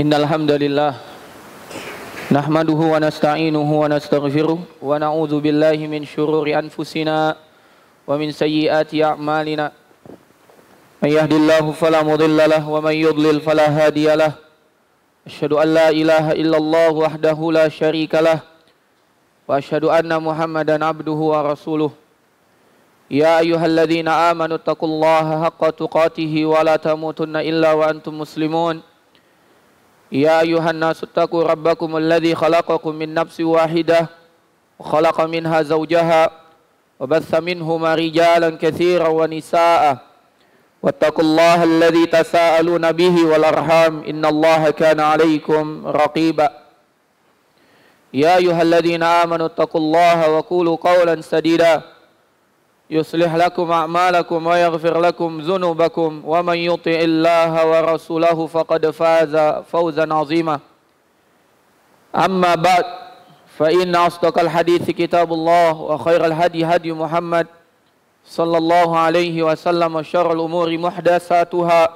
Innal hamdalillah nahmaduhu wa nasta'inuhu wa nastaghfiruh wa na'udzu billahi min syururi anfusina wa min sayyiati a'malina. May yahdihillahu fala mudilla lahu wa may yudlil fala hadiya lahu. Asyhadu an la ilaha illallah wahdahu la syarika lah wa asyhadu anna Muhammadan abduhu wa rasuluh. Ya ayyuhalladzina amanu taqullaha haqqa tuqatih wa la tamutunna illa wa antum muslimun. Ya ayyuhan nasu taqu rabbakum alladzi khalaqakum min nafsin wahidah wa khalaqa minha zawjaha wa batha minhuma rijalan katsiran wa nisaa'a wattaqullaha alladzi tasaaluna bihi wal arham innallaha kana 'alaykum raqiba. Ya ayyuhalladzina amanu taqullaha wa qulu qawlan sadida yuslih lakum a'malakum wa yaghfir lakum dhunubakum wa man yuti'illaha wa rasulahu faqad faza fawzan 'azima. Amma ba'd, fa inna asdaqal hadithi kitabullah wa khairal hadi hadi Muhammad sallallahu alaihi wasallam wa syarrul umuri muhdatsatuha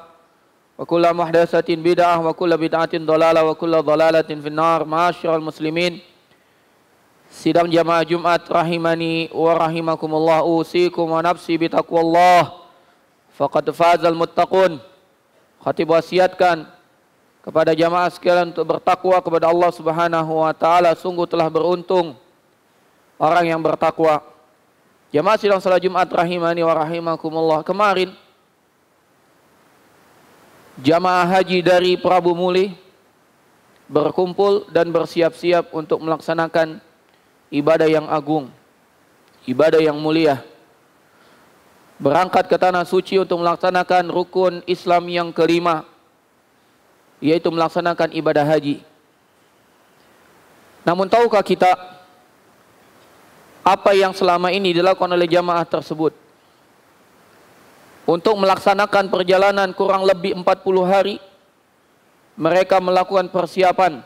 wa kullu muhdatsatin bid'ah wa kullu bid'atin dhalalah wa kullu dhalalatin finnar. Ma'asyiral muslimin, sidang jamaah Jumat rahimani wa rahimakumullah, usikum wa nafsi bitaqwallah faqad fazal muttaqun. Khatib wasiatkan kepada jamaah sekalian untuk bertakwa kepada Allah Subhanahu wa taala, sungguh telah beruntung orang yang bertakwa. Jamaah sidang salat Jumat rahimani wa rahimakumullah, kemarin jamaah haji dari Prabu Muli berkumpul dan bersiap-siap untuk melaksanakan ibadah yang agung, ibadah yang mulia. Berangkat ke tanah suci untuk melaksanakan rukun Islam yang kelima, yaitu melaksanakan ibadah haji. Namun tahukah kita apa yang selama ini dilakukan oleh jamaah tersebut? Untuk melaksanakan perjalanan kurang lebih 40 hari, mereka melakukan persiapan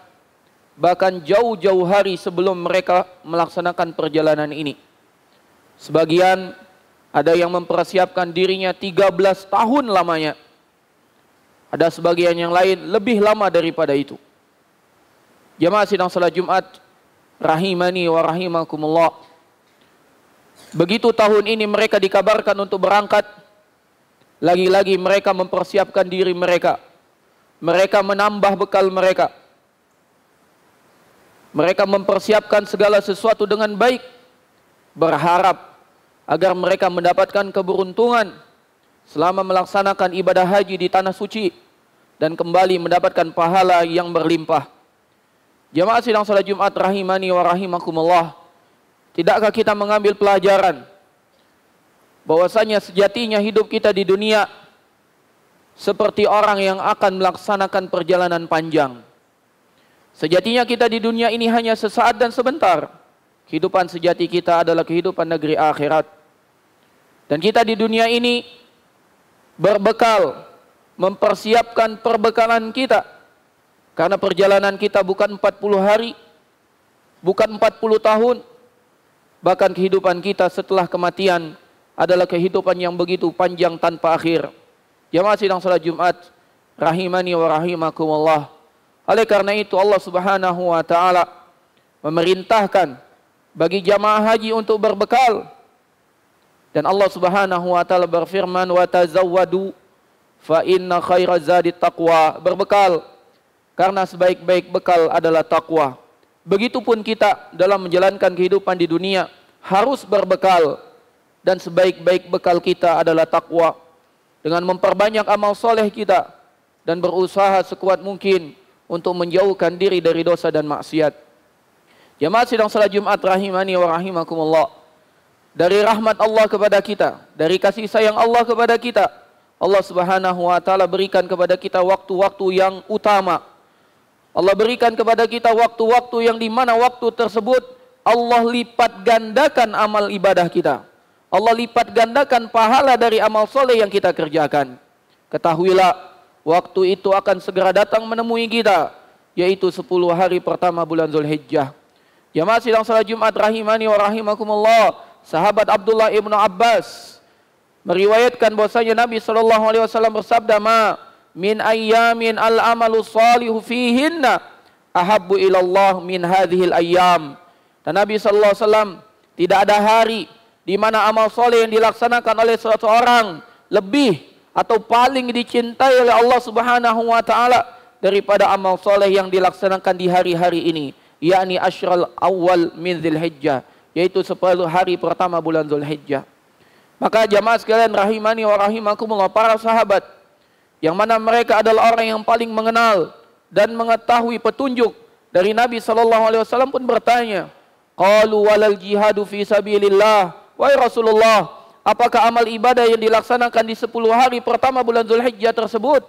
bahkan jauh-jauh hari sebelum mereka melaksanakan perjalanan ini. Sebagian ada yang mempersiapkan dirinya 13 tahun lamanya. Ada sebagian yang lain lebih lama daripada itu. Jamaah sidang salat Jumat rahimani wa rahimakumullah, begitu tahun ini mereka dikabarkan untuk berangkat, lagi-lagi mereka mempersiapkan diri mereka. Mereka menambah bekal mereka. Mereka mempersiapkan segala sesuatu dengan baik, berharap agar mereka mendapatkan keberuntungan selama melaksanakan ibadah haji di tanah suci dan kembali mendapatkan pahala yang berlimpah. Jamaah sidang salat Jumat rahimani wa rahimakumullah, tidakkah kita mengambil pelajaran bahwasanya sejatinya hidup kita di dunia seperti orang yang akan melaksanakan perjalanan panjang. Sejatinya kita di dunia ini hanya sesaat dan sebentar. Kehidupan sejati kita adalah kehidupan negeri akhirat. Dan kita di dunia ini berbekal, mempersiapkan perbekalan kita. Karena perjalanan kita bukan 40 hari, bukan 40 tahun. Bahkan kehidupan kita setelah kematian adalah kehidupan yang begitu panjang tanpa akhir. Jamaah sidang salat Jumat rahimani wa rahimakumullah, oleh karena itu Allah Subhanahu wa taala memerintahkan bagi jamaah haji untuk berbekal. Dan Allah Subhanahu wa taala berfirman, "Wa tazawwadu fa inna khairaz zadi taqwa." Berbekal karena sebaik-baik bekal adalah takwa. Begitupun kita dalam menjalankan kehidupan di dunia harus berbekal, dan sebaik-baik bekal kita adalah takwa. Dengan memperbanyak amal soleh kita dan berusaha sekuat mungkin untuk menjauhkan diri dari dosa dan maksiat. Jamaah sidang salat Jumat rahimani wa rahimakumullah, dari rahmat Allah kepada kita, dari kasih sayang Allah kepada kita, Allah Subhanahu wa taala berikan kepada kita waktu-waktu yang utama. Allah berikan kepada kita waktu-waktu yang di mana waktu tersebut Allah lipat gandakan amal ibadah kita. Allah lipat gandakan pahala dari amal soleh yang kita kerjakan. Ketahuilah, waktu itu akan segera datang menemui kita, yaitu 10 hari pertama bulan Zulhijjah. Jamaah sidang salat Jumat rahimani wa rahimakumullah, sahabat Abdullah ibnu Abbas meriwayatkan bahwasanya Nabi SAW bersabda, "Ma min ayyamin al-amalu salihu fihinna ahabbu ilallah min hadhil ayyam. Dan Nabi sallallahu alaihi wasallam, tidak ada hari di mana amal soleh yang dilaksanakan oleh seseorang lebih atau paling dicintai oleh Allah Subhanahu wa taala daripada amal soleh yang dilaksanakan di hari-hari ini, yakni asyral awal min Dzulhijjah, yaitu 10 hari pertama bulan Dzulhijjah. Maka jamaah sekalian rahimani wa rahimakumullah, para sahabat yang mana mereka adalah orang yang paling mengenal dan mengetahui petunjuk dari Nabi sallallahu alaihi wasallam pun bertanya, qalu walal jihadu fi sabilillah, wahai Rasulullah, apakah amal ibadah yang dilaksanakan di 10 hari pertama bulan Dzulhijjah tersebut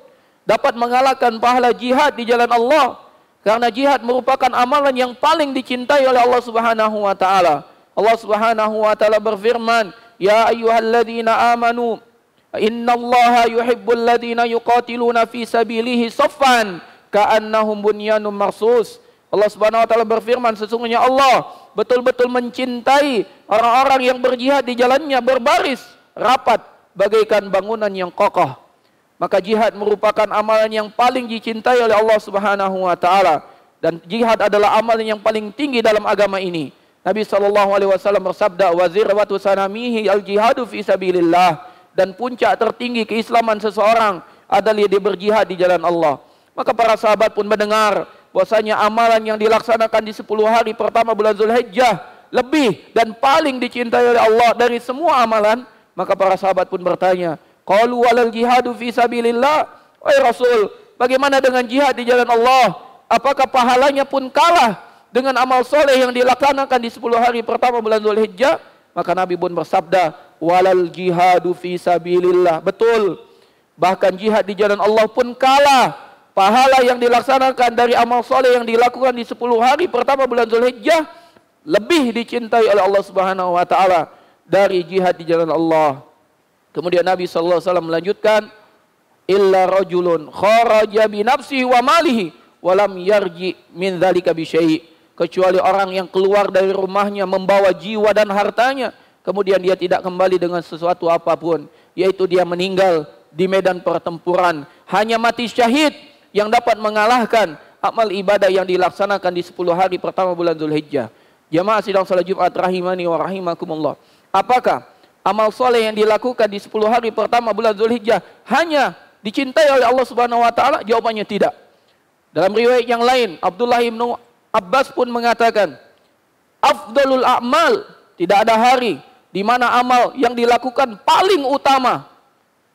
dapat mengalahkan pahala jihad di jalan Allah? Karena jihad merupakan amalan yang paling dicintai oleh Allah Subhanahu wa taala. Allah Subhanahu wa taala berfirman, ya ayyuhalladzina amanu innallaha yuhibbul ladzina yuqatiluna fi sabilihi saffan ka'annahum bunyanun marsus. Allah Subhanahu wa taala berfirman, sesungguhnya Allah betul-betul mencintai orang-orang yang berjihad di jalannya berbaris rapat bagaikan bangunan yang kokoh. Maka jihad merupakan amalan yang paling dicintai oleh Allah Subhanahu wa taala, dan jihad adalah amalan yang paling tinggi dalam agama ini. Nabi sallallahu alaihi wasallam bersabda, wa zirwatu sanamihi al-jihadu fi sabilillah, dan puncak tertinggi keislaman seseorang adalah dia berjihad di jalan Allah. Maka para sahabat pun mendengar bahwasanya amalan yang dilaksanakan di 10 hari pertama bulan Dzulhijjah lebih dan paling dicintai oleh Allah dari semua amalan. Maka para sahabat pun bertanya, qalu walal jihadu fi sabilillah, wahai Rasul, bagaimana dengan jihad di jalan Allah? Apakah pahalanya pun kalah dengan amal soleh yang dilaksanakan di 10 hari pertama bulan Dzulhijjah? Maka Nabi pun bersabda, walal jihadu fi sabilillah, betul, bahkan jihad di jalan Allah pun kalah. Pahala yang dilaksanakan dari amal soleh yang dilakukan di 10 hari pertama bulan Dzulhijjah lebih dicintai oleh Allah Subhanahu wa taala dari jihad di jalan Allah. Kemudian Nabi sallallahu alaihi wasallam melanjutkan, illa rajulun kharaja bi nafsihi wa malihi wa lam yarji min dzalika bi syai', kecuali orang yang keluar dari rumahnya membawa jiwa dan hartanya, kemudian dia tidak kembali dengan sesuatu apapun, yaitu dia meninggal di medan pertempuran. Hanya mati syahid yang dapat mengalahkan amal ibadah yang dilaksanakan di 10 hari pertama bulan Dzulhijjah. Jamaah sidang salat Jumat rahimani wa rahimakumullah, apakah amal soleh yang dilakukan di 10 hari pertama bulan Dzulhijjah hanya dicintai oleh Allah Subhanahu wa taala? Jawabannya tidak. Dalam riwayat yang lain, Abdullah bin Abbas pun mengatakan, afdalul a'mal, tidak ada hari di mana amal yang dilakukan paling utama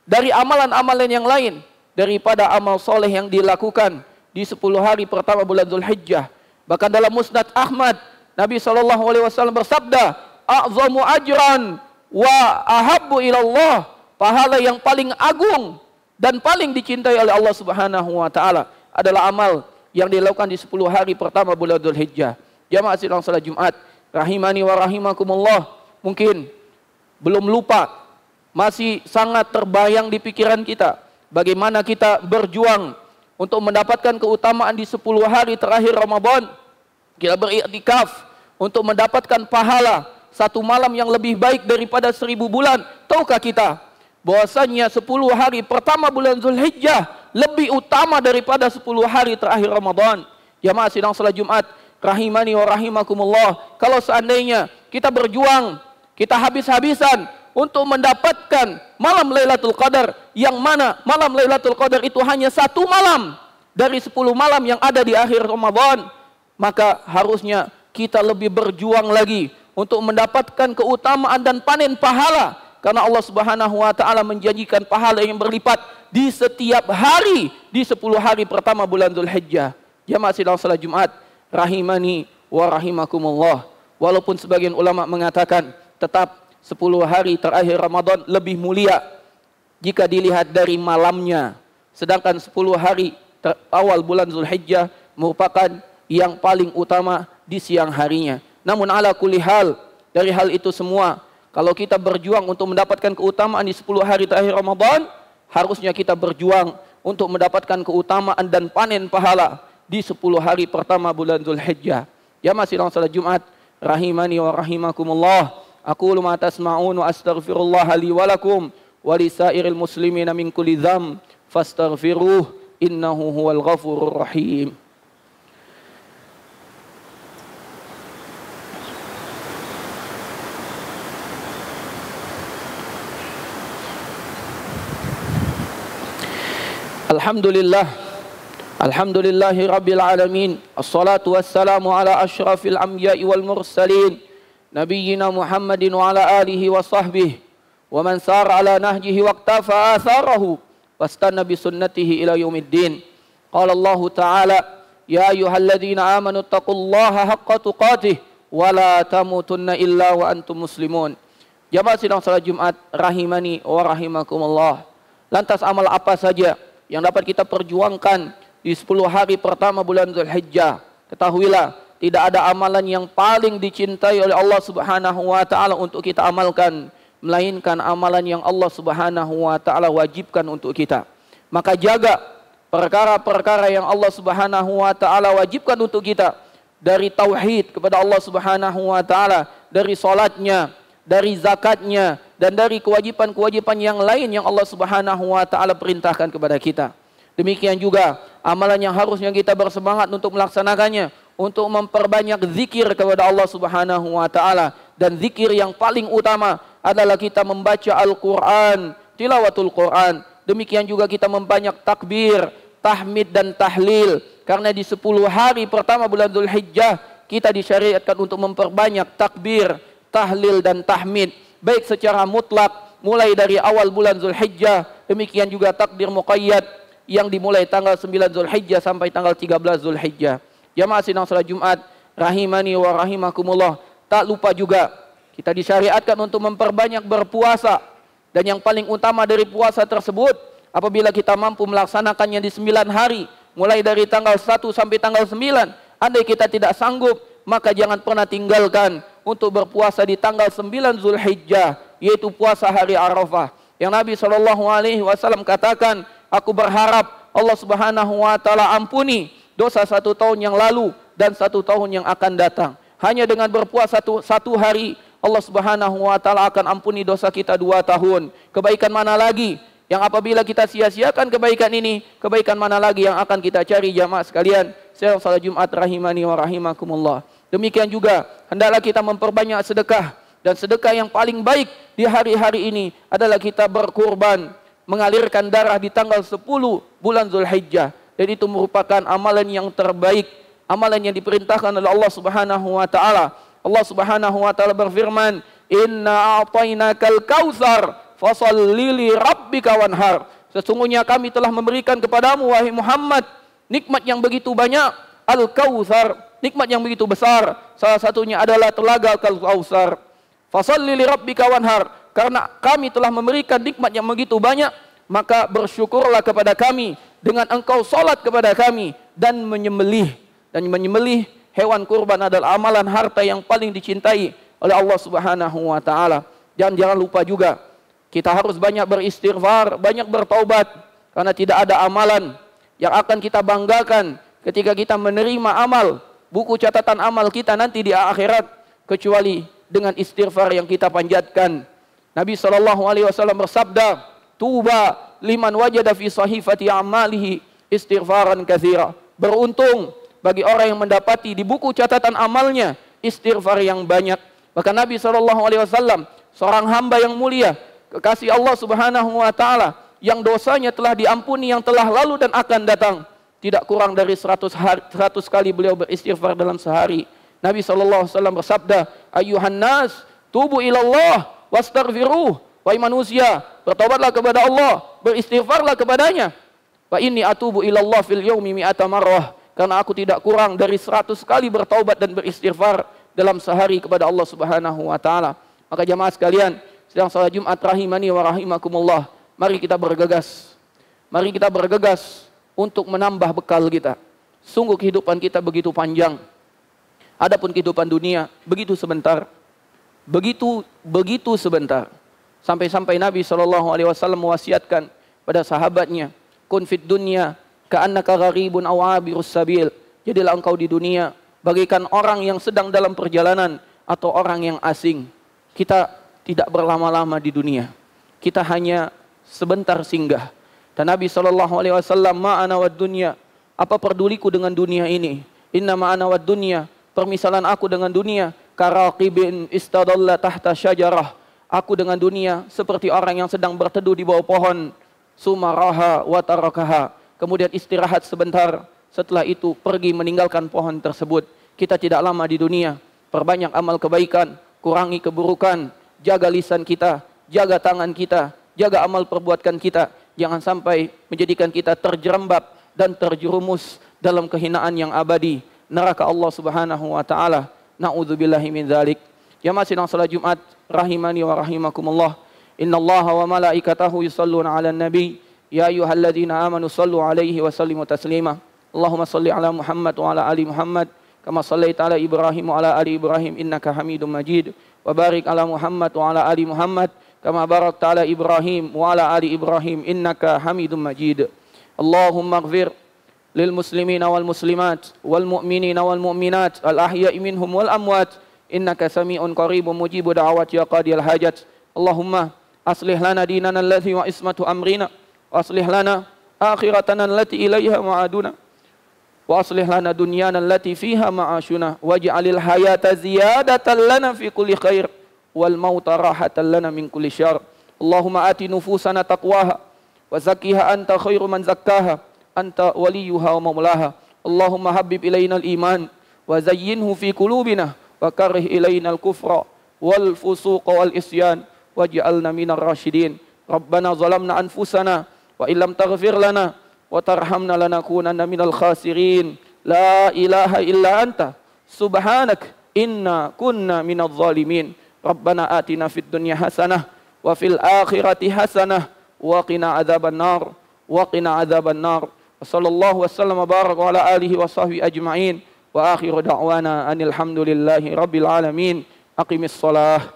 dari amalan-amalan yang lain daripada amal soleh yang dilakukan di 10 hari pertama bulan Dzulhijjah. Bahkan dalam Musnad Ahmad, Nabi SAW bersabda, a'zamu ajran wa ahabbu ilallah, pahala yang paling agung dan paling dicintai oleh Allah Subhanahu wa taala adalah amal yang dilakukan di 10 hari pertama bulan Dzulhijjah. Jamaah sidang salat Jumat rahimani wa rahimakumullah, mungkin belum lupa, masih sangat terbayang di pikiran kita bagaimana kita berjuang untuk mendapatkan keutamaan di 10 hari terakhir Ramadan. Kita beriktikaf untuk mendapatkan pahala 1 malam yang lebih baik daripada 1000 bulan. Tahukah kita bahwasanya 10 hari pertama bulan Dzulhijjah lebih utama daripada 10 hari terakhir Ramadan? Jamaah sidang salat Jumat rahimani wa rahimakumullah, kalau seandainya kita berjuang, kita habis-habisan untuk mendapatkan malam Lailatul Qadar, yang mana malam Lailatul Qadar itu hanya 1 malam dari 10 malam yang ada di akhir Ramadan, maka harusnya kita lebih berjuang lagi untuk mendapatkan keutamaan dan panen pahala, karena Allah Subhanahu wa taala menjanjikan pahala yang berlipat di setiap hari di 10 hari pertama bulan Dzulhijjah. Jamaah sidang salat Jumat rahimani wa rahimakumullah, walaupun sebagian ulama mengatakan tetap 10 hari terakhir Ramadan lebih mulia jika dilihat dari malamnya, sedangkan 10 hari awal bulan Dzulhijjah merupakan yang paling utama di siang harinya. Namun ala kulli hal, dari hal itu semua, kalau kita berjuang untuk mendapatkan keutamaan di 10 hari terakhir Ramadan, harusnya kita berjuang untuk mendapatkan keutamaan dan panen pahala di 10 hari pertama bulan Dzulhijjah. Jamaah sidang salat Jumat rahimani wa rahimakumullah, aqulu ma tasma'un wa astaghfirullah li wa lakum wa lisairil muslimina min kulli dzamb fastaghfiruh innahu huwal ghafurur rahim. Alhamdulillahi rabbil alamin. Assalatu wassalamu ala asyrafil anbiya'i wal mursalin nabiyyina Muhammadin wa ala alihi wa sahbihi wa man sara ala nahjihi waqtafa atharahu wastanna bi sunnatihi ila yaumiddin. Qala Allah Ta'ala, ya ayyuhalladzina amanu taqullaha haqqa tuqatih wa la tamutunna illa wa antum muslimun. Jamaah sidang salat Jumat rahimani wa rahimakumullah. Lantas amal apa saja yang dapat kita perjuangkan di 10 hari pertama bulan Zulhijjah? Ketahuilah, tidak ada amalan yang paling dicintai oleh Allah Subhanahu wa taala untuk kita amalkan melainkan amalan yang Allah Subhanahu wa taala wajibkan untuk kita. Maka jaga perkara-perkara yang Allah Subhanahu wa taala wajibkan untuk kita, dari tauhid kepada Allah Subhanahu wa taala, dari salatnya, dari zakatnya, dan dari kewajiban-kewajiban yang lain yang Allah Subhanahu wa taala perintahkan kepada kita. Demikian juga amalan yang harusnya kita bersemangat untuk melaksanakannya, untuk memperbanyak zikir kepada Allah Subhanahu wa taala, dan zikir yang paling utama adalah kita membaca Al-Qur'an, tilawatul Qur'an. Demikian juga kita memperbanyak takbir, tahmid dan tahlil, karena di 10 hari pertama bulan Dzulhijjah kita disyariatkan untuk memperbanyak takbir, tahlil dan tahmid, baik secara mutlak mulai dari awal bulan Dzulhijjah, demikian juga takbir muqayyad yang dimulai tanggal 9 Dzulhijjah sampai tanggal 13 Dzulhijjah. Jamaah sidang salat Jumat rahimani wa rahimakumullah, tak lupa juga kita disyariatkan untuk memperbanyak berpuasa, dan yang paling utama dari puasa tersebut, apabila kita mampu melaksanakannya di 9 hari mulai dari tanggal 1 sampai tanggal 9, andai kita tidak sanggup, maka jangan pernah tinggalkan untuk berpuasa di tanggal 9 Zulhijjah, yaitu puasa hari Arafah, yang Nabi SAW katakan, aku berharap Allah Subhanahu wa taala ampuni dosa 1 tahun yang lalu dan 1 tahun yang akan datang. Hanya dengan berpuasa satu hari, Allah Subhanahu wa taala akan ampuni dosa kita 2 tahun. Kebaikan mana lagi yang apabila kita sia-siakan kebaikan ini, kebaikan mana lagi yang akan kita cari, jamaah sekalian? Saya salat Jumat rahimani wa rahimakumullah. Demikian juga hendaklah kita memperbanyak sedekah, dan sedekah yang paling baik di hari-hari ini adalah kita berkurban, mengalirkan darah di tanggal 10 bulan Zulhijjah, dan itu merupakan amalan yang terbaik, amalan yang diperintahkan oleh Allah Subhanahu wa taala. Allah Subhanahu wa taala berfirman, inna a'tainakal kautsar fasholli li rabbika wanhar. Sesungguhnya kami telah memberikan kepadamu wahai Muhammad nikmat yang begitu banyak, al-kautsar, nikmat yang begitu besar. Salah satunya adalah telaga Al-Kautsar. Fasholli li rabbika wanhar. Karena kami telah memberikan nikmat yang begitu banyak, maka bersyukurlah kepada kami dengan engkau salat kepada kami dan menyembelih. Dan menyembelih hewan kurban adalah amalan harta yang paling dicintai oleh Allah Subhanahu wa taala. Dan jangan lupa juga kita harus banyak beristighfar, banyak bertaubat, karena tidak ada amalan yang akan kita banggakan ketika kita menerima amal, buku catatan amal kita nanti di akhirat, kecuali dengan istighfar yang kita panjatkan. Nabi SAW bersabda, tuba liman wajada fi sahifati amalihi istighfaran katsira. Beruntung bagi orang yang mendapati di buku catatan amalnya istighfar yang banyak. Maka Nabi SAW, seorang hamba yang mulia, kekasih Allah Subhanahu wa taala, yang dosanya telah diampuni, yang telah lalu dan akan datang, tidak kurang dari 100 kali beliau beristighfar dalam sehari. Nabi SAW bersabda, ayuhan nas, tubu ilallah wastaghfiruh. Wahai manusia, bertobatlah kepada Allah, beristighfarlah kepadanya. Wa inni atubu ilallah fil yaumi mi'ata marrah. Karena aku tidak kurang dari 100 kali bertaubat dan beristighfar dalam sehari kepada Allah Subhanahu wa taala. Maka jamaah sekalian, sedang salat Jumat rahimani wa rahimakumullah, mari kita bergegas. Mari kita bergegas untuk menambah bekal kita. Sungguh kehidupan kita begitu panjang. Adapun kehidupan dunia begitu sebentar. Begitu sebentar. Sampai-sampai Nabi SAW mewasiatkan pada sahabatnya, kun fid dunya ka'annaka gharibun aw abirus sabil. Jadilah engkau di dunia bagaikan orang yang sedang dalam perjalanan atau orang yang asing. Kita tidak berlama-lama di dunia. Kita hanya sebentar singgah. Dan Nabi SAW, ma'ana wad dunya, apa peduliku dengan dunia ini? Inna ma'ana wad dunya, permisalan aku dengan dunia, karaqibin istadalla tahta syajarah. Aku dengan dunia seperti orang yang sedang berteduh di bawah pohon. Sumaraha wa tarakaha. Kemudian istirahat sebentar. Setelah itu pergi meninggalkan pohon tersebut. Kita tidak lama di dunia. Perbanyak amal kebaikan, kurangi keburukan, jaga lisan kita, jaga tangan kita, jaga amal perbuatan kita. Jangan sampai menjadikan kita terjerembab dan terjerumus dalam kehinaan yang abadi, neraka Allah Subhanahu wa taala. Na'udzubillahi min dzalik. Jamaah sidang salat Jumat rahimani wa rahimakumullah. Innallaha wa malaikatahu yusholluna 'alan nabi. Ya ayyuhalladzina amanu shallu 'alaihi wa sallimu taslima. Allahumma shalli 'ala Muhammad wa 'ala ali Muhammad kama shallaita 'ala Ibrahim wa 'ala ali Ibrahim innaka Hamidum Majid. Wa barik 'ala Muhammad wa 'ala ali Muhammad kama barakta 'ala Ibrahim wa 'ala ali Ibrahim innaka Hamidum Majid. Allahumma ighfir lil muslimina wal muslimat wal mu'minina wal mu'minat al ahya'i minhum wal amwat innaka sami'un qaribun mujibu da'awati ya qadiyal hajat. Allahumma aslih lana dinana alladhi wa ismatu amrina wa aslih lana akhiratana allati ilaiha ma'aduna wa aslih lana dunyana allati fiha ma'ashuna waj'alil hayata ziyadatan lana fi kulli khair wal mauta rahatan lana min kulli syarr. Allahumma ati nufusana taqwaha wa zakkiha anta khairu man zakkaha anta waliyuha wa maulaha. Allahumma habib ilaina al-iman wa zayyinhu fi qulubina wa karih ilaina al-kufra wal fusuq wal isyan waj'alna minar rasyidin. Rabbana zalamna anfusana wa illam taghfir lana wa tarhamna lanakunanna minal khasirin. La ilaha illa anta subhanak inna kunna minadh zalimin. Rabbana atina fid dunya hasanah wa fil akhirati hasanah wa qina adzaban nar wa qina adzaban nar. Sallallahu wasallam wa baraka ala alihi wa sahbihi ajma'in wa akhiru da'wana anil hamdulillahi rabbil alamin. Aqimis shalah.